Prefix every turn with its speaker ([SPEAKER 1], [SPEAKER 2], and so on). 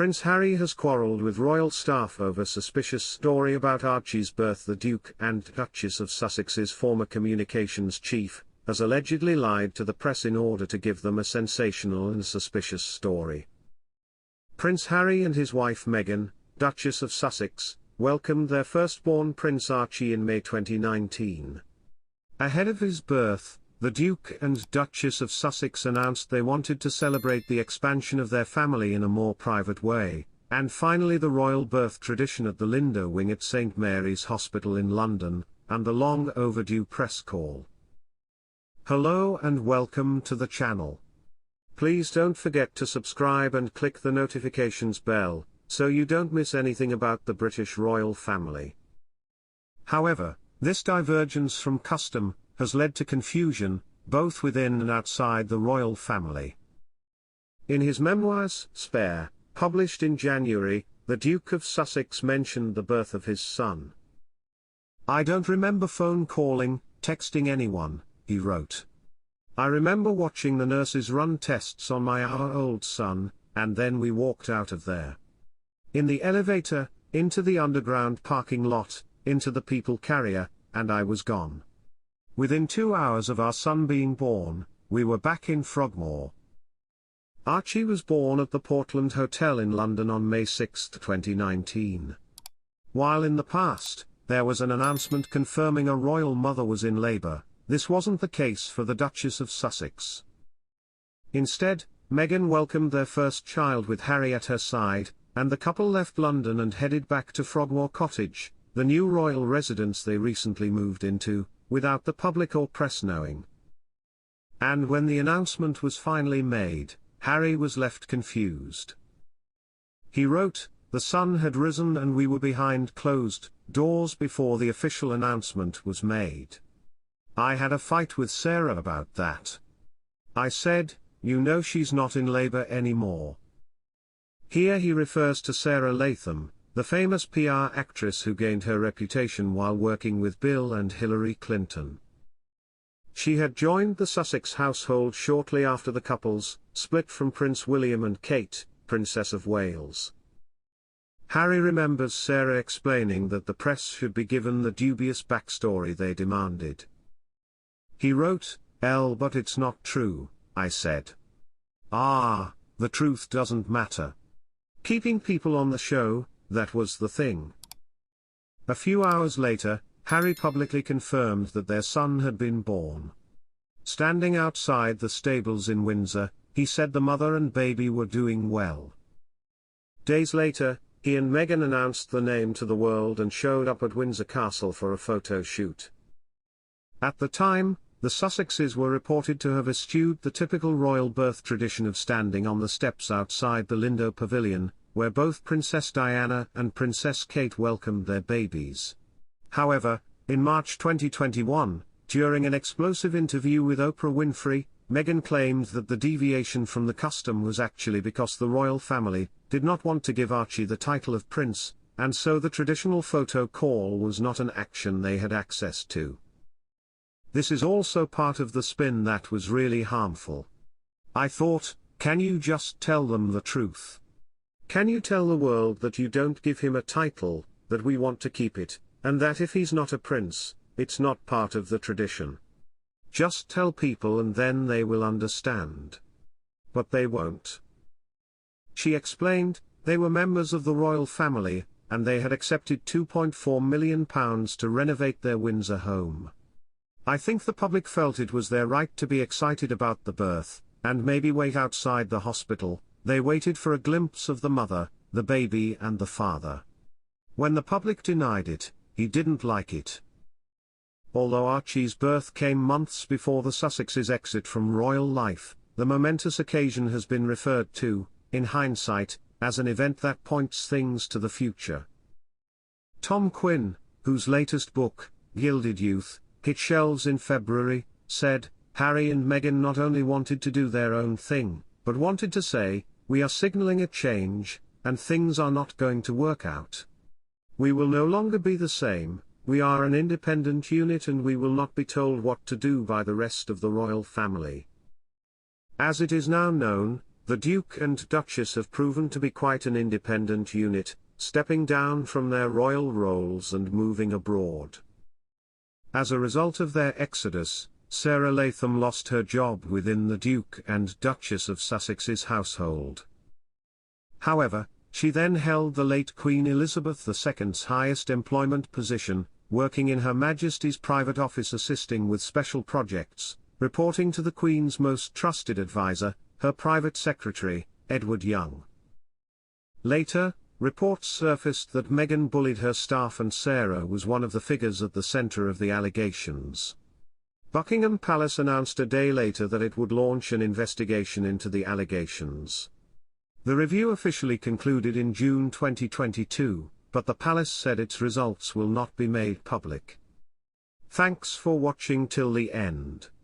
[SPEAKER 1] Prince Harry has quarreled with royal staff over suspicious story about Archie's birth. The Duke and Duchess of Sussex's former communications chief has allegedly lied to the press in order to give them a sensational and suspicious story. Prince Harry and his wife Meghan, Duchess of Sussex, welcomed their firstborn Prince Archie in May 2019. Ahead of his birth, the Duke and Duchess of Sussex announced they wanted to celebrate the expansion of their family in a more private way, and finally the royal birth tradition at the Lindo Wing at St Mary's Hospital in London, and the long overdue press call. Hello and welcome to the channel. Please don't forget to subscribe and click the notifications bell, so you don't miss anything about the British royal family. However, this divergence from custom has led to confusion, both within and outside the royal family. In his memoirs, Spare, published in January, the Duke of Sussex mentioned the birth of his son. "I don't remember phone calling, texting anyone," he wrote. "I remember watching the nurses run tests on my hour-old son, and then we walked out of there. In the elevator, into the underground parking lot, into the people carrier, and I was gone. Within 2 hours of our son being born, we were back in Frogmore." Archie was born at the Portland Hotel in London on May 6, 2019. While in the past, there was an announcement confirming a royal mother was in labour, this wasn't the case for the Duchess of Sussex. Instead, Meghan welcomed their first child with Harry at her side, and the couple left London and headed back to Frogmore Cottage, the new royal residence they recently moved into, without the public or press knowing. And when the announcement was finally made, Harry was left confused. He wrote, "The sun had risen and we were behind closed doors before the official announcement was made. I had a fight with Sarah about that. I said, you know she's not in labour anymore." Here he refers to Sarah Latham, the famous PR actress who gained her reputation while working with Bill and Hillary Clinton. She had joined the Sussex household shortly after the couple's split from Prince William and Kate, Princess of Wales. Harry remembers Sarah explaining that the press should be given the dubious backstory they demanded. He wrote, "But it's not true," I said. The truth doesn't matter. Keeping people on the show, that was the thing." A few hours later, Harry publicly confirmed that their son had been born. Standing outside the stables in Windsor, he said the mother and baby were doing well. Days later, he and Meghan announced the name to the world and showed up at Windsor Castle for a photo shoot. At the time, the Sussexes were reported to have eschewed the typical royal birth tradition of standing on the steps outside the Lindo Pavilion, where both Princess Diana and Princess Kate welcomed their babies. However, in March 2021, during an explosive interview with Oprah Winfrey, Meghan claimed that the deviation from the custom was actually because the royal family did not want to give Archie the title of prince, and so the traditional photo call was not an action they had access to. This is also part of the spin that was really harmful. I thought, can you just tell them the truth? Can you tell the world that you don't give him a title, that we want to keep it, and that if he's not a prince, it's not part of the tradition? Just tell people and then they will understand. But they won't. She explained, they were members of the royal family, and they had accepted £2.4 million to renovate their Windsor home. I think the public felt it was their right to be excited about the birth, and maybe wait outside the hospital. They waited for a glimpse of the mother, the baby and the father. When the public denied it, he didn't like it. Although Archie's birth came months before the Sussexes' exit from royal life, the momentous occasion has been referred to, in hindsight, as an event that points things to the future. Tom Quinn, whose latest book, Gilded Youth, hit shelves in February, said, Harry and Meghan not only wanted to do their own thing, but wanted to say, we are signaling a change, and things are not going to work out. We will no longer be the same, we are an independent unit and we will not be told what to do by the rest of the royal family. As it is now known, The Duke and Duchess have proven to be quite an independent unit, stepping down from their royal roles and moving abroad. As a result of their exodus, Sarah Latham lost her job within the Duke and Duchess of Sussex's household. However, she then held the late Queen Elizabeth II's highest employment position, working in Her Majesty's private office assisting with special projects, reporting to the Queen's most trusted advisor, her private secretary, Edward Young. Later, reports surfaced that Meghan bullied her staff and Sarah was one of the figures at the centre of the allegations. Buckingham Palace announced a day later that it would launch an investigation into the allegations. The review officially concluded in June 2022, but the palace said its results will not be made public. Thanks for watching till the end.